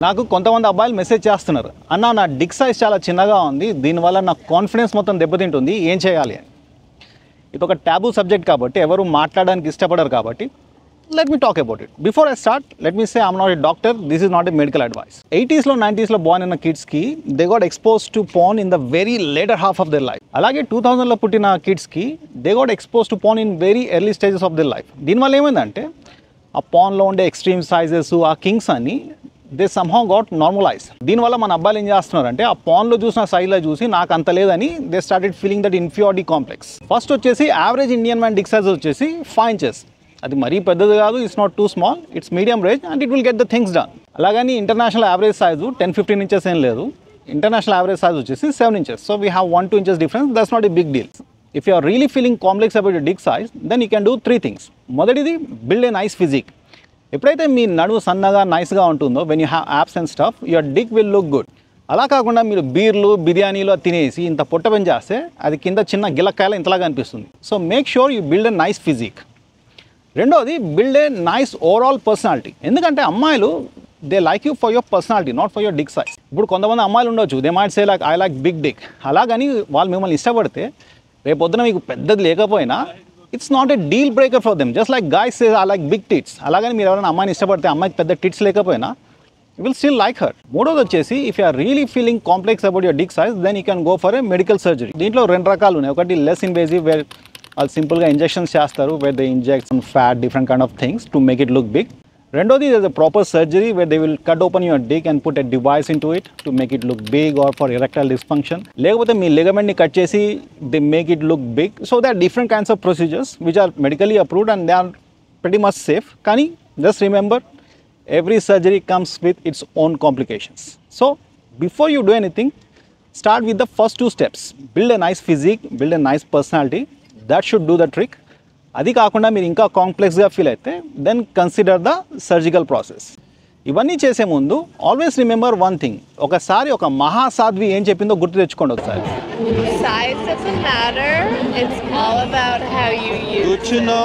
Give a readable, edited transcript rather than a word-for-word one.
నాకు కొంతమంది అబ్బాయిలు మెసేజ్ చేస్తున్నారు, అన్న నా డిక్ సైజ్ చాలా చిన్నగా ఉంది, దీనివల్ల నా కాన్ఫిడెన్స్ మొత్తం దెబ్బతింటుంది, ఏం చేయాలి అని. ఇది ఒక ట్యాబూ సబ్జెక్ట్ కాబట్టి ఎవరు మాట్లాడడానికి ఇష్టపడరు కాబట్టి let me talk about it. Before I start, let me say I'm not a doctor, this is not a medical advice. 80s లో 90s లో born అయిన kids కి they got exposed to porn in the very later half of their life. అలాగే 2000 లో పుట్టిన kids కి they got exposed to porn in very early stages of their life. దీనివల్ల ఏమైందంటే ఆ pornలో ఉండే ఎక్స్ట్రీమ్ సైజెస్ ఆ కింగ్స్ అని దే somehow got normalized. దీనివల్ల మన అబ్బాయిలు ఏం చేస్తున్నారంటే ఆ పాన్లో చూసిన సైజ్లో చూసి నాకు అంత లేదని they started feeling that inferiority complex. First వచ్చేసి average Indian man dick size వచ్చేసి 5 inches. అది మరీ పెద్దది కాదు, it's not too small, it's medium range and it will get the things done. అలాగని ఇంటర్నేషనల్ యావరేజ్ సైజు 10-15 inches ఏం లేదు, international average size వచ్చేసి 7 inches. So we have 1-2 inches difference, that's not a big deal. If you are really feeling complex about your dick size then you can do 3 things. మొదటిది build a nice physique. ఎప్పుడైతే మీ నడుము సన్నగా నైస్గా ఉంటుందో when you have abs and stuff your dick will look good. అలా కాకుండా మీరు బీర్లు బిర్యానీలు తినేసి ఇంత పొట్ట పెంచేస్తే అది కింద చిన్న గిలక్కాయలు ఇంతలాగా అనిపిస్తుంది. So make sure you build a nice physique. రెండోది build a nice overall personality. ఎందుకంటే అమ్మాయిలు they like you for your personality, not for your dick size. ఇప్పుడు కొంతమంది అమ్మాయిలు ఉండొచ్చు, they might say like I like big dick. అలాగని వాళ్ళు మిమ్మల్ని ఇష్టపడితే రేపొద్దున మీకు పెద్దది లేకపోయినా it's not a deal breaker for them. Just like guys say I like big tits. అలాగని మీరు ఎవరైనా అమ్మాయిని ఇష్టపడితే అమ్మాయికి పెద్ద టిట్స్ లేకపోయినా you will still like her. మూడోది వచ్చేసి if you are really feeling complex about your dick size then you can go for a medical surgery. దీంట్లో 2 రకాలు ఉన్నాయి. ఒకటి లెస్ ఇన్వేజివ్, వేర్ వాళ్ళు సింపుల్గా ఇంజెక్షన్స్ చేస్తారు, where they inject some fat different kind of things to make it look big. రెండోది is a proper surgery where they will cut open your dick and put a device into it to make it look big or for erectile dysfunction. లేకపోతే మీ లిగమెంట్ని cut చేసి they make it look big. So they are different kinds of procedures which are medically approved and they are pretty much safe. కానీ just remember every surgery comes with its own complications. So before you do anything, start with the first 2 steps. Build a nice physique, build a nice personality. That should do the trick. అది కాకుండా మీరు ఇంకా కాంప్లెక్స్గా feel అయితే then consider the surgical process. ఇవన్నీ చేసే ముందు always remember one thing. ఒకసారి ఒక మహాసాధ్వి ఏం చెప్పిందో గుర్తు తెచ్చుకోండి ఒకసారి. Size doesn't matter. It's all about how you use it. Good to know.